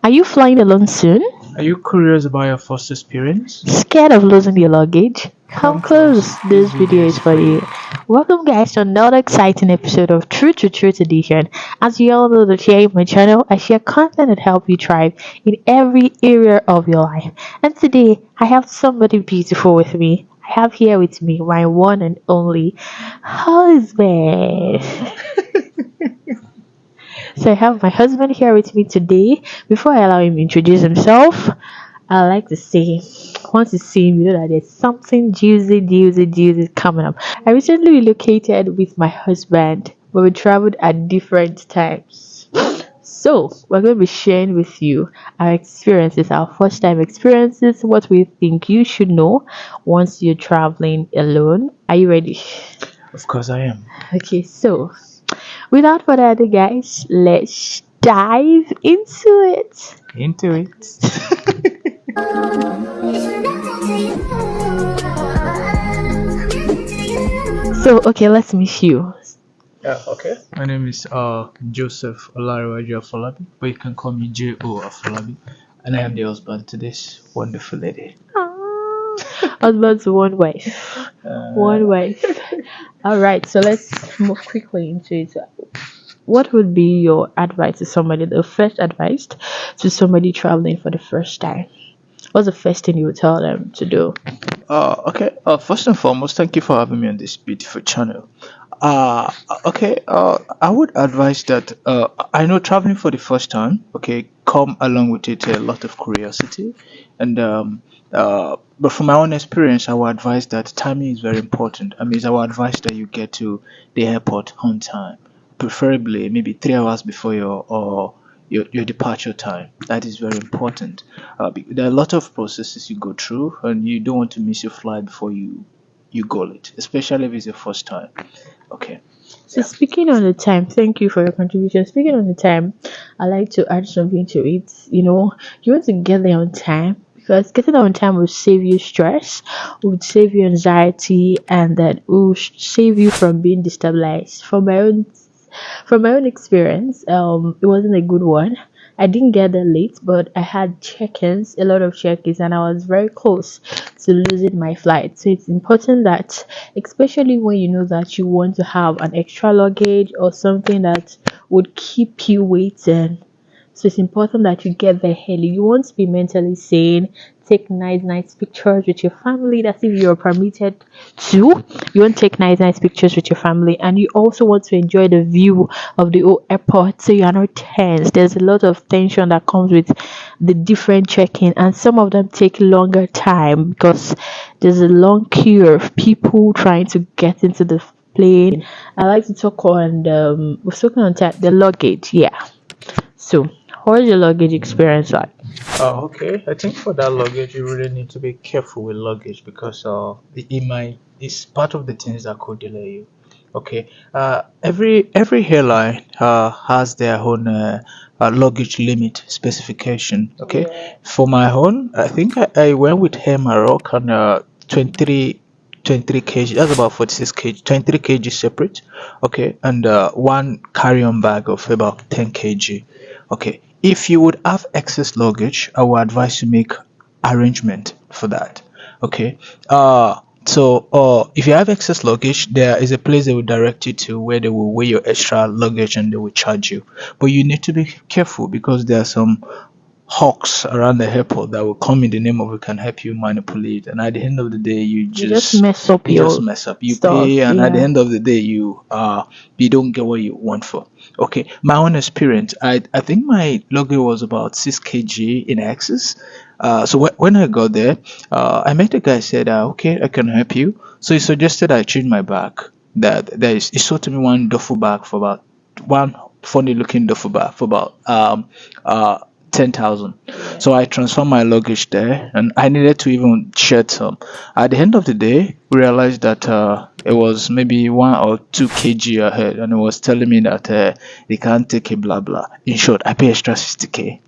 Are you flying alone soon? Are you curious about your first experience? Scared of losing your luggage? Come Come close. close, This this video video is is for for you. you. Welcome, guys, to another exciting episode of True to Truth Edition. As you all know, that here in my channel, I share content that help you thrive in every area of your life. And today, I have somebody beautiful with me. I have here with me my one and only husband. So I have my husband here with me today. Before I allow him to introduce himself, I like to say, once you see him, you know that there's something juicy coming up. I recently relocated with my husband, but we traveled at different times. So we're going to be sharing with you our experiences, our first time experiences, what we think you should know once you're traveling alone. Are you ready? Of course I am. Okay, so without further ado, guys, let's dive into it. Into it. So, okay, let's meet you. Yeah, okay. My name is Joseph Olariwaju Afolabi, but you can call me J.O. Afolabi. And I am the husband to this wonderful lady. Husband to one wife. One wife. All right, so let's move quickly into it. What would be your advice to somebody, the first advice to somebody traveling for the first time? What's the first thing you would tell them to do? Okay. First and foremost, thank you for having me on this beautiful channel. Okay. I would advise that. I know traveling for the first time. Okay, come along with it a lot of curiosity, and but from my own experience, I would advise that timing is very important. I mean, it's our advice that you get to the airport on time, preferably maybe 3 hours before your departure time. That is very important. There are a lot of processes you go through, and you don't want to miss your flight before you go late, especially if it's your first time. Okay. So speaking on the time, thank you for your contribution. Speaking on the time, I like to add something to it. You want to get there on time because getting there on time will save you stress, would save you anxiety, and that will save you from being destabilized. From my own experience, it wasn't a good one. I didn't get there late, but I had check-ins, a lot of check-ins, and I was very close to losing my flight. So it's important that, especially when you know that you want to have an extra luggage or something that would keep you waiting, so it's important that you get there early. You want to be mentally sane, take nice pictures with your family. That's if you're permitted to. You want to take nice pictures with your family, and you also want to enjoy the view of the whole airport so you are not tense. There's a lot of tension that comes with the different check-in, and some of them take longer time because there's a long queue of people trying to get into the plane. I like to talk on we're talking on the luggage, yeah. So, what is your luggage experience like? Okay. I think for that luggage, you really need to be careful with luggage because it might it's part of the things that could delay you. Okay. Every airline has their own luggage limit specification. Okay. Yeah. For my own, I think I went with Air Maroc on 23 kg. That's about 46 kg. 23 kg separate. Okay. And one carry-on bag of about 10 kg. Okay. If you would have excess luggage, I would advise you make arrangement for that. Okay. If you have excess luggage, there is a place they will direct you to where they will weigh your extra luggage and they will charge you. But you need to be careful because there are some hawks around the airport that will come in the name of it can help you manipulate. And at the end of the day, You just mess up you just your mess up. You pay, stuff, and at the yeah. end of the day, you don't get what you want for. Okay, my own experience, I think my luggage was about 6 kg in excess. So when I got there, I met a guy said, okay, I can help you. So he suggested I change my bag. He sold to me one duffel bag for about one funny looking duffel bag for about 10,000. So I transferred my luggage there, and I needed to even shed some. At the end of the day, we realized that it was maybe 1 or 2 kg ahead, and it was telling me that they can't take a blah blah. In short, I pay extra 60K,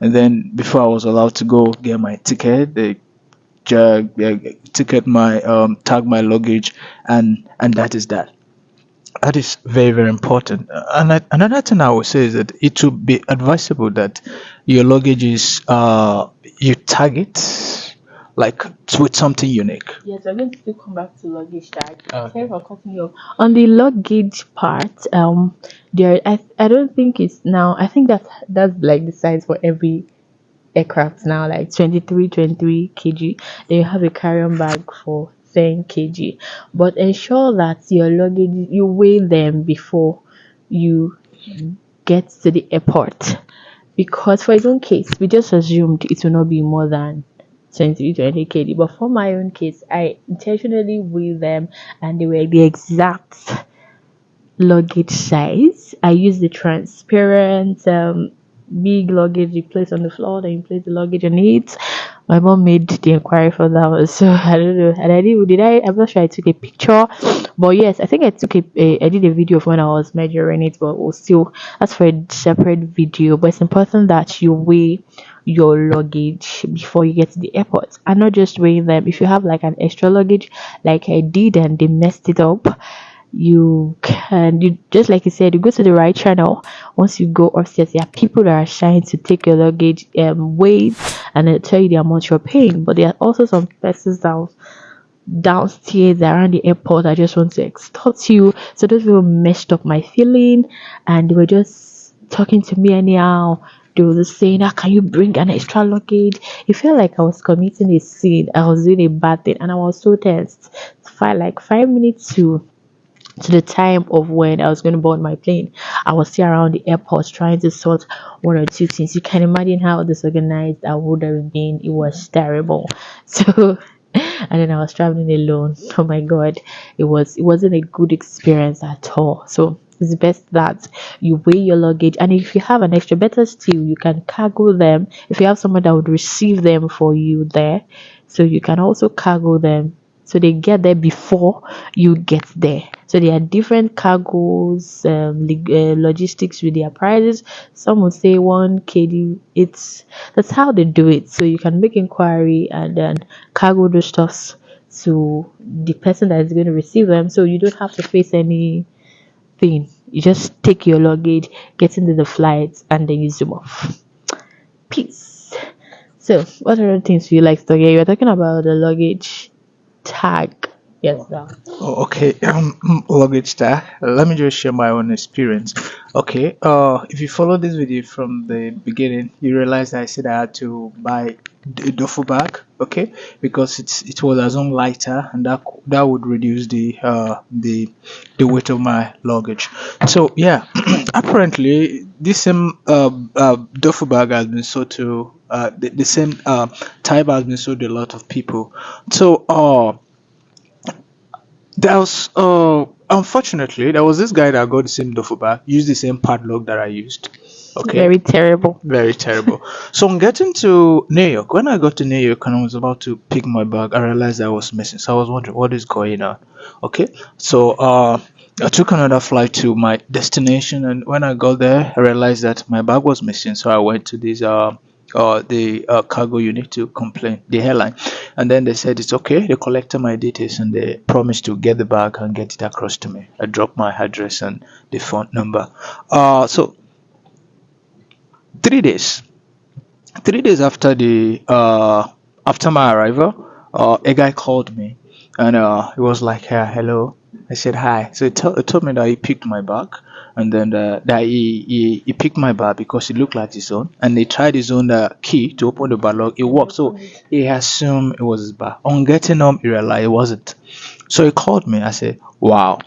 and then before I was allowed to go get my ticket, they ticket my tag my luggage, and that is that. That is very, very important. Another thing I would say is that it would be advisable that your luggage is you tag it like with something unique. Yes, we're going to still come back to luggage tag. Sorry Okay. for cutting you off. On the luggage part, I don't think it's now. I think that's like the size for every aircraft now, like 23 kg. Then you have a carry-on bag for 10 kg. But ensure that your luggage you weigh them before you get to the airport. Because for his own case, we just assumed it will not be more than 20 kg. But for my own case, I intentionally weigh them and they were the exact luggage size. I use the transparent big luggage you place on the floor, then you place the luggage on it. My mom made the inquiry for that one, so I don't know. And I did I? I'm not sure I took a picture, but yes, I think I took I did a video of when I was measuring it, but we'll still that's for a separate video. But it's important that you weigh your luggage before you get to the airport and not just weighing them. If you have like an extra luggage, like I did, and they messed it up, you just like you said, you go to the right channel. Once you go upstairs, there are people that are trying to take your luggage weight and they tell you the amount you're paying. But there are also some persons downstairs around the airport I just want to extort you. So those people messed up my feeling and they were just talking to me anyhow. They were just saying, "Ah, can you bring an extra luggage?" It felt like I was committing a sin. I was doing a bad thing and I was so tense. Like 5 minutes to the time of when I was going to board my plane. I was still around the airport trying to sort one or two things. You can imagine how disorganized I would have been. It was terrible. So, and then I was traveling alone. Oh my god, it wasn't a good experience at all. So it's best that you weigh your luggage, and if you have an extra, better still, you can cargo them. If you have someone that would receive them for you there, so you can also cargo them so they get there before you get there. So there are different cargoes, logistics with their prices. Some would say 1 kg. That's how they do it. So you can make inquiry and then cargo those stuffs to the person that is going to receive them. So you don't have to face anything. You just take your luggage, get into the flight, and then you zoom off. Peace. So, what other things do you like to talk? Yeah, you were talking about the luggage tag. Yes, now. Oh, okay. Luggage tag. Let me just share my own experience. Okay. If you follow this video from the beginning, you realize I said I had to buy a duffel bag. Okay, because it was as own lighter, and that would reduce the weight of my luggage. So yeah, apparently this same duffel bag has been sold to the same type has been sold to a lot of people. So there was unfortunately there was this guy that got the same duffel bag, used the same padlock that I used. Okay, Very terrible. very terrible. So on getting to New York, when I got to New York and I was about to pick my bag, I realized I was missing. So I was wondering what is going on. Okay, so I took another flight to my destination, and when I got there, I realized that my bag was missing. So I went to this the cargo unit to complain, the airline, and then they said it's okay. They collected my details and they promised to get the bag and get it across to me. I dropped my address and the phone number. So 3 days 3 days after the after my arrival, a guy called me, and he was like, "Hello." I said hi. So he told me that he picked my bag, and then that he picked my bag because it looked like his own, and he tried his own key to open the bag lock. It worked, so he assumed it was his bag. On getting home, he realized it wasn't. So he called me. I said, "Wow."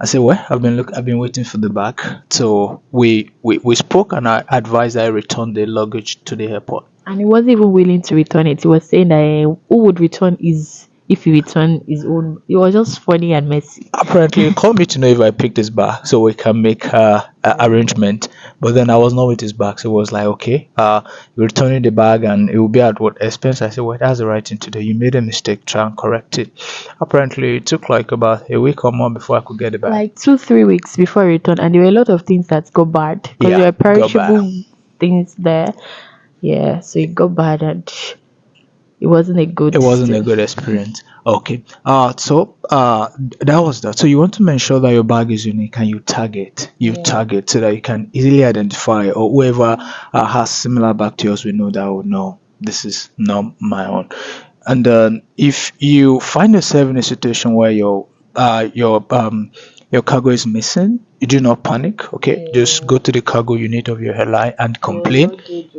I said, "Well, I've been waiting for the bag." So we spoke, and I advised I return the luggage to the airport. And he wasn't even willing to return it. He was saying that who would return his if he return his own. It was just funny and messy. Apparently, he called me to know if I picked his bag so we can make arrangement. But then I was not with his bag, so it was like, okay, you're returning the bag and it will be at what expense? I said, well, that's the right thing to do. You made a mistake, try and correct it. Apparently, it took like about a week or more before I could get the bag. Like 2 3 weeks before I returned, and there were a lot of things that go bad because there Yeah, were got bad. perishable things there. Yeah, so it got bad, and It wasn't a It good wasn't a still. good experience. Okay. That was that. So you want to make sure that your bag is unique and you Yeah. target so that you can easily identify, or whoever has similar bag to yours will know that, oh no, this is not my own. And then if you find yourself in a situation where your cargo is missing, you do not panic. Okay, just Yeah. go to the cargo unit of your airline and Your complain. luggage.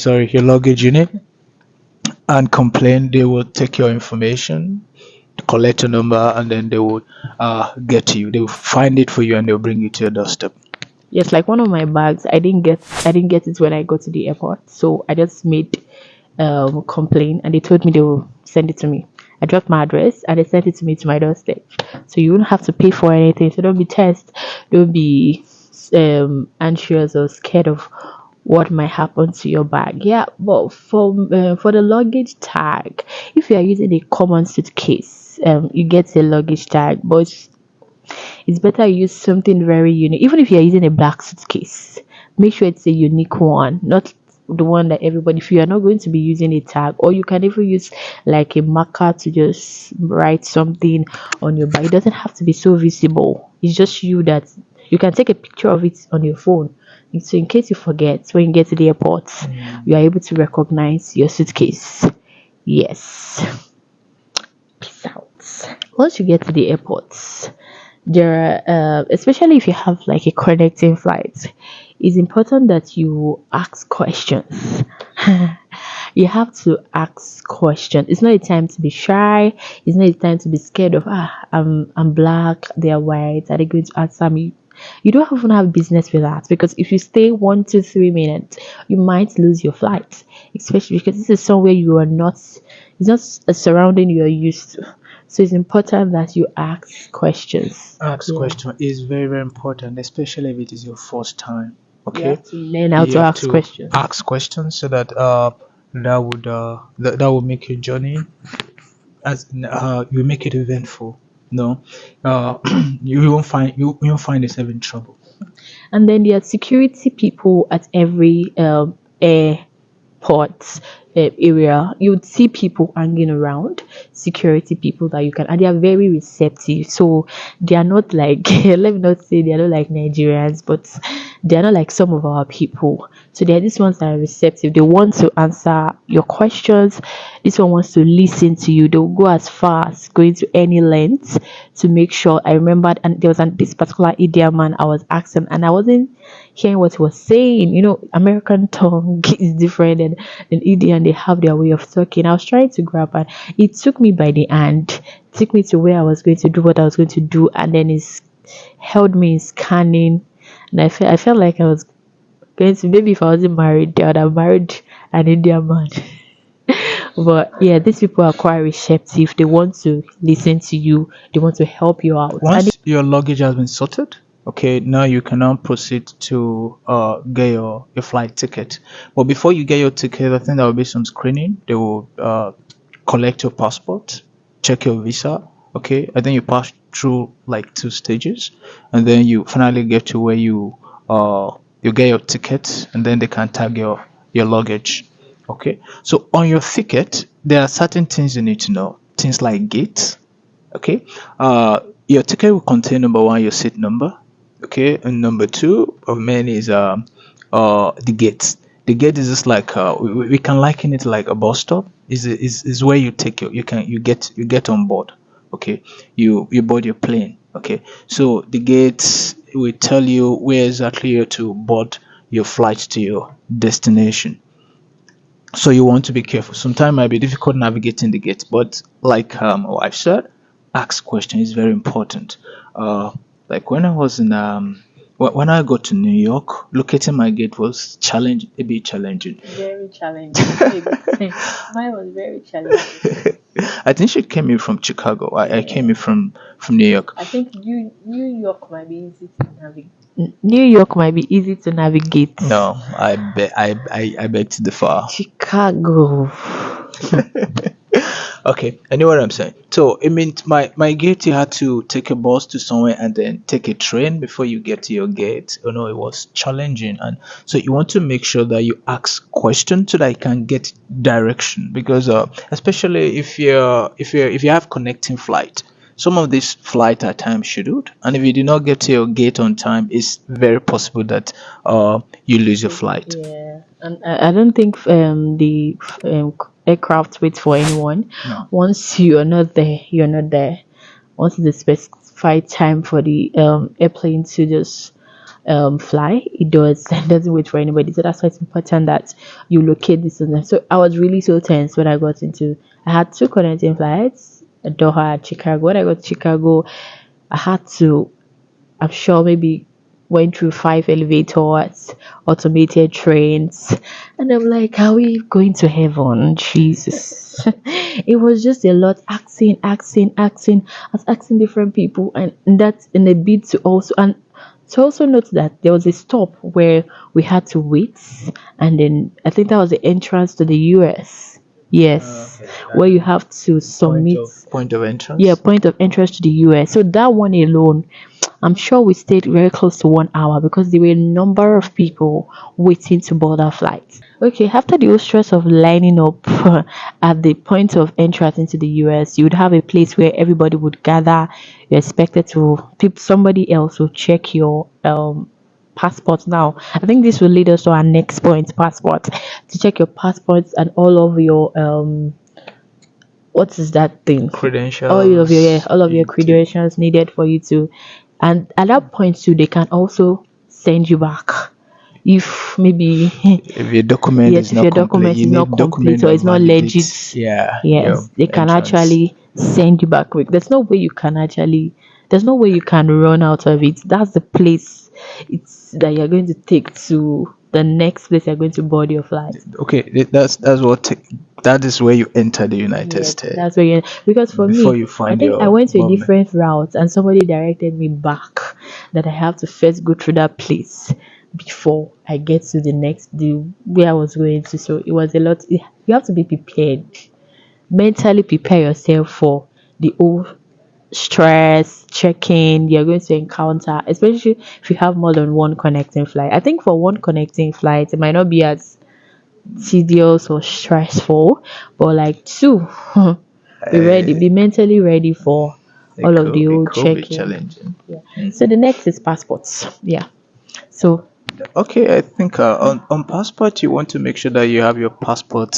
Oh. Your luggage unit, and complain. They will take your information, collect your number, and then they will get to you. They will find it for you and they'll bring it to your doorstep. Yes, like one of my bags, I didn't get it when I got to the airport. So I just made complaint and they told me they will send it to me. I dropped my address and they sent it to me to my doorstep. So you won't have to pay for anything. So don't be test, don't be anxious or scared of what might happen to your bag. Yeah, but for the luggage tag, if you are using a common suitcase, you get a luggage tag, but it's better you use something very unique. Even if you're using a black suitcase, make sure it's a unique one, not the one that everybody. If you are not going to be using a tag, or you can even use like a marker to just write something on your bag. It doesn't have to be so visible. It's just you that you can take a picture of it on your phone. So in case you forget when you get to the airport, you are able to recognize your suitcase. Yes. Peace out. Once you get to the airport, there are, especially if you have like a connecting flight, it's important that you ask questions. You have to ask questions. It's not a time to be shy. It's not a time to be scared of I'm black, they are white, are they going to answer me? You don't even have business with that, because if you stay 1 to 3 minutes, you might lose your flight. Especially because this is somewhere you are not, it's not a surrounding you are used to. So it's important that you ask questions. Ask Yeah. question is very, very important, especially if it is your first time. You Okay, have to learn how you to have ask to questions. ask questions so that that will make your journey you make it eventful. No, you won't find yourself in trouble. And then there are security people at every airport area. You would see people hanging around, security people that you can, and they are very receptive. So they are not like, let me not say they are not like Nigerians, but they are not like some of our people. So they are these ones that are receptive. They want to answer your questions. This one wants to listen to you. They'll go as far as going to any length to make sure. I remembered, and there was this particular Indian man I was asking, and I wasn't hearing what he was saying. American tongue is different than Indian. They have their way of talking. I was trying to grab, and it took me by the hand, took me to where I was going to do what I was going to do, and then it's held me in scanning. And I felt like I was going to, maybe if I wasn't married, I would have married an Indian man. But yeah, these people are quite receptive. They want to listen to you. They want to help you out. And Once your luggage has been sorted, okay, now you can now proceed to get your flight ticket. But before you get your ticket, I think there will be some screening. They will collect your passport, check your visa. Okay, I think you pass through like 2 stages, and then you finally get to where you get your ticket, and then they can tag your luggage. Okay, so on your ticket, there are certain things you need to know. Things like gate. Okay, your ticket will contain number one, your seat number. Okay, and number two of many is the gate. The gate is just like we can liken it like a bus stop. Is where you take you get on board. Okay, you board your plane. Okay, so the gates will tell you where exactly you're to board your flight to your destination. So you want to be careful. Sometimes it might be difficult navigating the gate, but like my wife said, ask question is very important. Like when I was in when I got to New York, locating my gate was a bit challenging. very challenging. It's not a good thing. Mine was very challenging. I think she came in from Chicago. I came Yeah. in from New York. I think New York might be easy to navigate. New York might be easy to navigate. No, I beg to differ. Chicago. Okay, I know what I'm saying. So it means my gate you had to take a bus to somewhere and then take a train before you get to your gate. You know, it was challenging, and so you want to make sure that you ask questions so that you can get direction. Because especially if you have connecting flight, some of these flight are time scheduled, and if you do not get to your gate on time, it's very possible that you lose your flight. Yeah, and I don't think the aircraft waits for anyone. No. Once you're not there, you're not there. Once it's the specified time for the airplane to just fly, it does. It doesn't wait for anybody. So that's why it's important that you locate this and that. So I was really so tense when I got into. I had two connecting flights, Doha, Chicago. When I got to Chicago, I had to, I'm sure, maybe went through five elevators, automated trains, and I'm like, are we going to heaven? Jesus. It was just a lot asking. I was asking different people, and that's in a bid to also and to also note that there was a stop where we had to wait, and then I think that was the entrance to the US. Yes, Okay. where you have to submit. Point of Yeah, entrance. point of entrance to the US. So that one alone, I'm sure we stayed very close to 1 hour because there were a number of people waiting to board our flight. Okay, after the whole stress of lining up at the point of entrance into the US, you would have a place where everybody would gather. You're expected to, somebody else will check your passport. Now I think this will lead us to our next point: passport. To check your passports and all of your what is that thing, Credentials. all of your credentials needed for you to, and at that point too they can also send you back if maybe If your document yes, is if not your complete, document you is not need complete document or that it's not validates, legit, yeah, your yes, they can entrance. actually send you back quick. There's no way you can run out of it. That's the place it's that you're going to take to the next place you're going to board your flight. Okay, that's what that is where you enter the United Yes, States that's where you, because for before me, you I find think I your went to a movement. different route and somebody directed me back that I have to first go through that place before I get to the next the where I was going to. So it was a lot. You have to be prepared, mentally prepare yourself for the whole stress checking you're going to encounter, especially if you have more than one connecting flight. I think for one connecting flight, it might not be as tedious or stressful, but like two, be ready, Uh, be mentally ready for all of the it old could be checking. challenging. Yeah. So the next is passports. Yeah. So Okay, I think on passport you want to make sure that you have your passport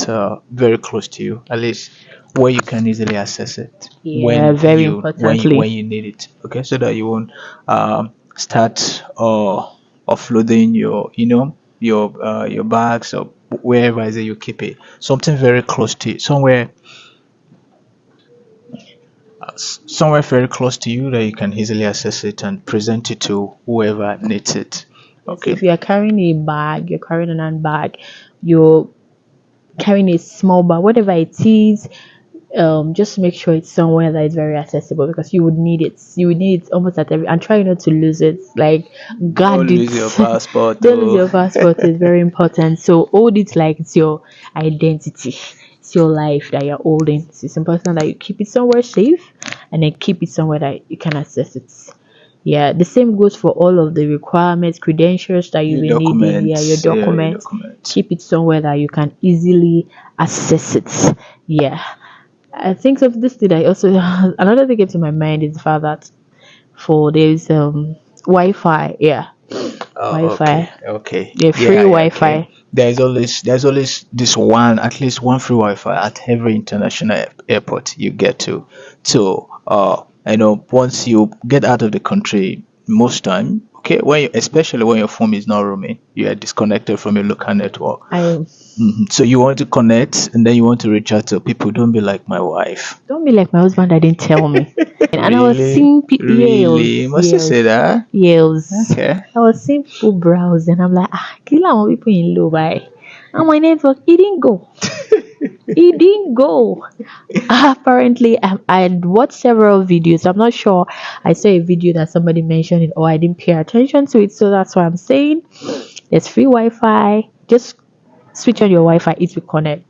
very close to you, at least where you can easily access it yeah, very importantly. when you need it. Okay, so that you won't start offloading your your bags or wherever it is that you keep it. Something very close to you, somewhere very close to you that you can easily access it and present it to whoever needs it. Yes, Okay. if you are carrying a bag, you're carrying an handbag, you're carrying a small bag, whatever it is, just make sure it's somewhere that is very accessible because you would need it. You would need it almost at every, and try not to lose it. Like guard Don't it. lose your passport, Don't lose oh. your passport. It's very important. So hold it like it's your identity. It's your life that you're holding. So it's important that you keep it somewhere safe and then keep it somewhere that you can access it. Yeah, the same goes for all of the requirements, credentials that you'll Your be needing. Yeah, your documents, yeah, your documents. documents. Keep it somewhere that you can easily access it. Yeah. I think of this thing. I also another thing came to my mind is the fact that for there's Wi-Fi. Yeah, Oh, Wi-Fi. okay, okay, Yeah, free yeah, yeah, okay. Wi-Fi. There's always this one, at least one free Wi-Fi at every international airport you get to. So, I know once you get out of the country, most time, okay, especially when your phone is not roaming, you are disconnected from your local network. I So you want to connect, and then you want to reach out to people. Don't be like my wife. don't be like my husband. I didn't tell me, and I was Really, seeing really, must you say that? yells. Okay. I was seeing people browse, and I'm like, kill our people in low by. And my network, it didn't go. It didn't go. Apparently, I had watched several videos. I'm not sure. I saw a video that somebody mentioned it, or I didn't pay attention to it. So that's what I'm saying. There's free Wi-Fi. Just switch on your Wi-Fi. It will connect.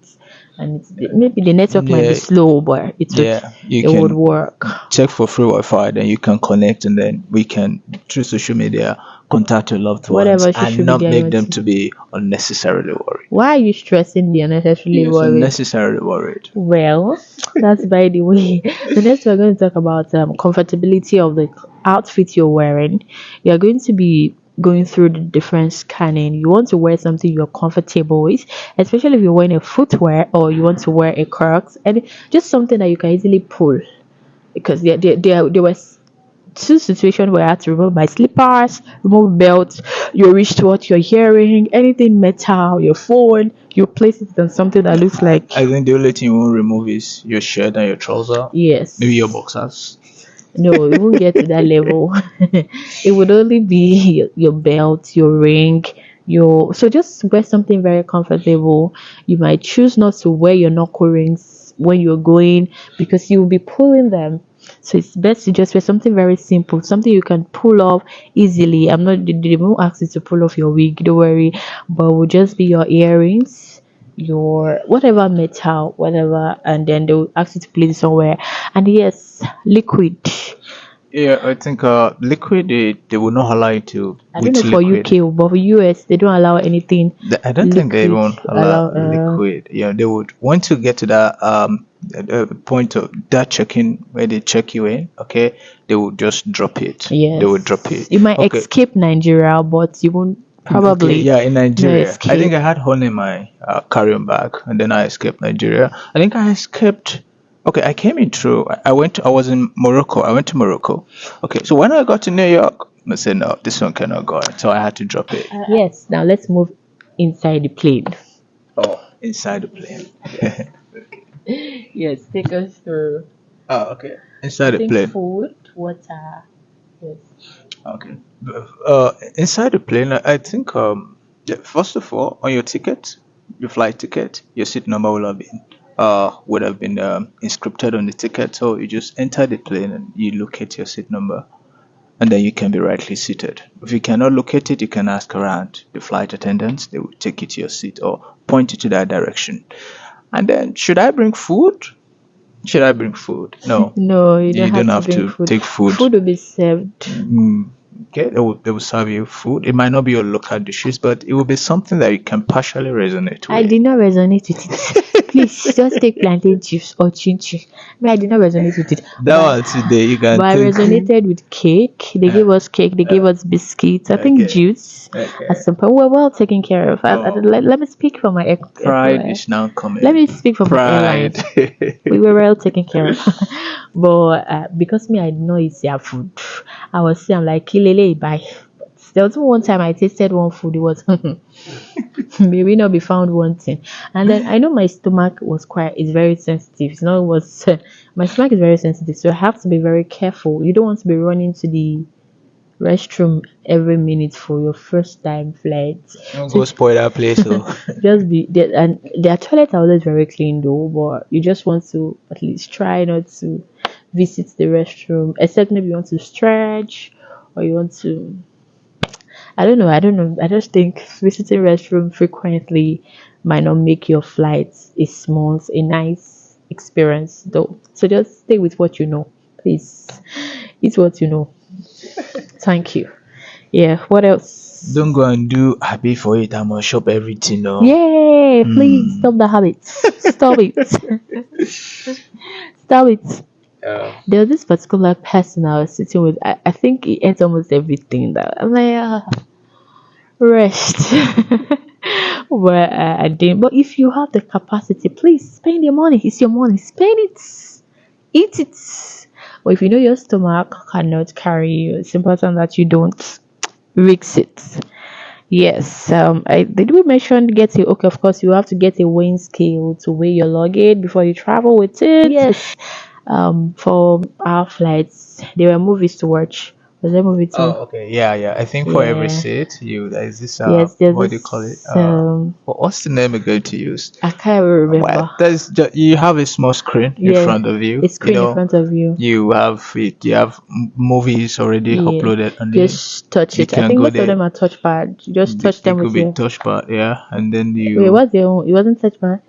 and maybe the network might be Yeah, slow, but yeah. You it would can work. check for free Wi-Fi, then you can connect, and then we can through social media contact your loved ones Whatever and social not media you make want them to. to be unnecessarily worried. Why are you stressing the unnecessarily Yes, worried? unnecessarily worried. Well, that's by the way. So next we're going to talk about comfortability of the outfit you're wearing. You're going to be going through the different scanning. You want to wear something you're comfortable with, especially if you're wearing a footwear or you want to wear a Crocs, and just something that you can easily pull. Because there was two situations where I had to remove my slippers, remove belt, your wristwatch, your hearing, anything metal, your phone, you place it on something that looks like I think the only thing you won't remove is your shirt and your trouser, maybe your yes. boxers. No, it won't get to that level. It would only be your belt, your ring, your so just wear something very comfortable. You might choose not to wear your knuckle rings when you're going because you will be pulling them. So it's best to just wear something very simple, something you can pull off easily. I'm not they won't ask you to pull off your wig, don't worry, but it will just be your earrings, your whatever metal, whatever, and then they'll ask you to place it somewhere. And yes, liquid. Yeah, I think liquid they will not allow you to I don't know with for liquid. UK, but for US, they don't allow anything I don't think they liquid. won't allow Allow liquid. Yeah, they would want to get to that point of that checking where they check you in. Okay, they will just drop it. They will drop yes, it. you might Okay, escape Nigeria, but you won't okay, probably yeah, in no Nigeria, I think escape. I had honey in my carry-on bag, and then I escaped Nigeria. I think I escaped. Okay, I came in through. I went. I was in Morocco. I went to Morocco. Okay, so when I got to New York, I said no, this one cannot go, so I had to drop it. Yes, now let's move inside the plane. Oh, inside the plane. Yes, take us through. Oh, okay. I Inside the think plane. food, water. Yes. Okay. Inside the plane, I think yeah, first of all, on your ticket, your flight ticket, your seat number would have been inscripted on the ticket. So you just enter the plane and you locate your seat number, and then you can be rightly seated. If you cannot locate it, you can ask around the flight attendants. They will take you to your seat or point you to that direction. And then, should I bring food? Should I bring food? No, No, you don't you have don't to have bring to food. take food. Food will be served. Mm, okay, they will serve you food. It might not be your local dishes, but it will be something that you can partially resonate I with. did not resonate with it. Please just take plantain chips or chin chin. I did not resonate with it. That one today you But can I take. resonated with cake. They gave us cake. They gave us biscuits. I think Okay, juice. At okay. some point, we're well taken care of. Oh, Let me speak for my pride is now let coming. me speak for my Pride. airlines. We were well taken care of. But because me, I know it's their food. I was saying, I'm like, kilele, bye. There was one time I tasted one food. It was maybe not be found wanting. And then I know my stomach was quite is very sensitive. It's not was my stomach is very sensitive, so I have to be very careful. You don't want to be running to the restroom every minute for your first time flight. Don't So go spoil that place. Oh. just be there, and their toilets are always very clean though, but you just want to at least try not to visit the restroom, except maybe you want to stretch or you want to I don't know. I just think visiting restroom frequently might not make your flight a nice experience though. So just stay with what you know. Please. It's what you know. Thank you. Yeah, what else? Don't go and do happy for it. I must shop everything. No. Yay! Please Hmm. stop the habit. Stop it. Stop it. Yeah. There was this particular person I was sitting with. I think he ate almost everything that I'm like, rest. But I didn't. But if you have the capacity, please spend your money. It's your money. Spend it. Eat it. But if you know your stomach cannot carry you, it's important that you don't risk it. Yes. I did we mention getting okay, of course you have to get a weighing scale to weigh your luggage before you travel with it. Yes. For our flights, there were movies to watch. Was there a movie Oh, too? okay. Yeah, yeah. I think for every Yeah. seat, there's this Yes, there's what do you call it? this What's the name we're going to use? I can't even Well, remember. you have a small screen in Yeah, front of a you. screen in front of you. You have movies already Yeah, uploaded on it. just touch You it. I can think go most of there. them are touchpad. You just touch It them could with be your. touchpad, yeah, and then Wait, you. what's your own? It wasn't touchpad.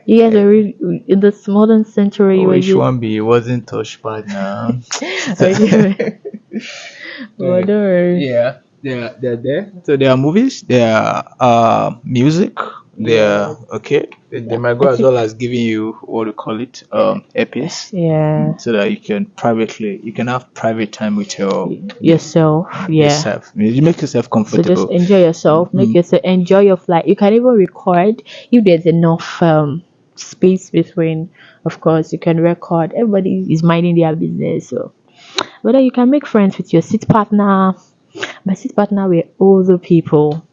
You guys are really, in this modern century, you were Which just one be wasn't touched by now? okay. Well, Right. don't worry. Yeah, they're there. So there are movies, there are music, Yeah, they're okay. They might go as okay. well as giving you what do you call it, earpiece, Yeah, so that you can have private time with yourself. Yeah. yourself. You make yourself So just comfortable. enjoy yourself. Make Mm. yourself enjoy your flight. You can even record if there's enough space between. Of course, you can record. Everybody is minding their business. So whether you can make friends with your seat partner. My seat partner were older people.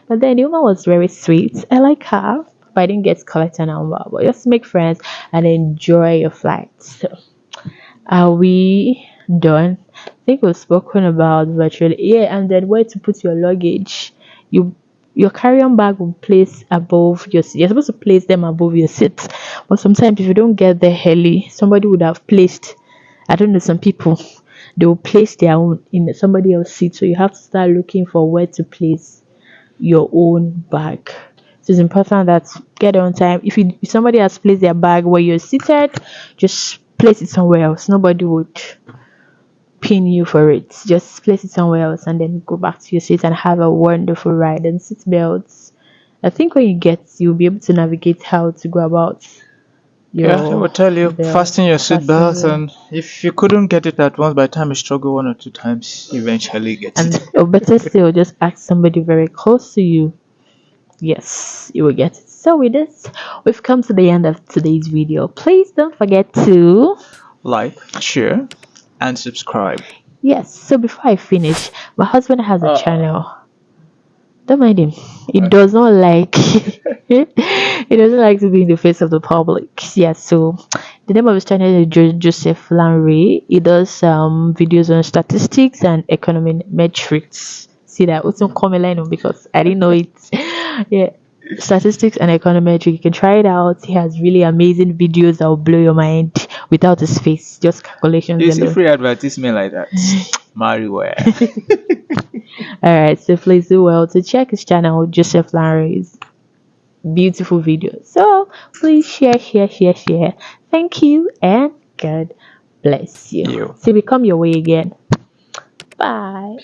But then the woman was very sweet. I like her, but I didn't get to collect her number. But just make friends and enjoy your flight. So, are we done? I think we've spoken about virtual. Yeah, and then where to put your luggage. You your carry-on bag will place above your seat. You're supposed to place them above your seat. But sometimes if you don't get there early, somebody would have placed, I don't know, some people they will place their own in somebody else's seat. So you have to start looking for where to place your own bag. So it's important that get on time. If somebody has placed their bag where you're seated, just place it somewhere else. Nobody would pin you for it. Just place it somewhere else and then go back to your seat and have a wonderful ride. And seat belts. I think when you get, you'll be able to navigate how to go about Yeah, they will your tell you belt. fasten your seatbelt, Fasten and if you couldn't get it at once, by the time you struggle one or two times, you eventually get it. and or better still, just ask somebody very close to you. Yes, you will get it. So with this, we've come to the end of today's video. Please don't forget to Like, share, and subscribe. yes. So before I finish, my husband has a Uh, channel. Don't mind him. He okay. does not like he doesn't like to be in the face of the public. Yeah, so the name of his channel is Joseph Lanre. He does videos on statistics and economic metrics. See that also comment line on because I didn't know it. Yeah. Statistics and econometric. You can try it out. He has really amazing videos that will blow your mind without his face, just calculations You see alone. free advertisement like that. Marry where? Alright, so please do well to check his channel, Joseph Larry's beautiful videos. So please share, share, share, share. Thank you and God bless you. You. See, we come your way again. Bye.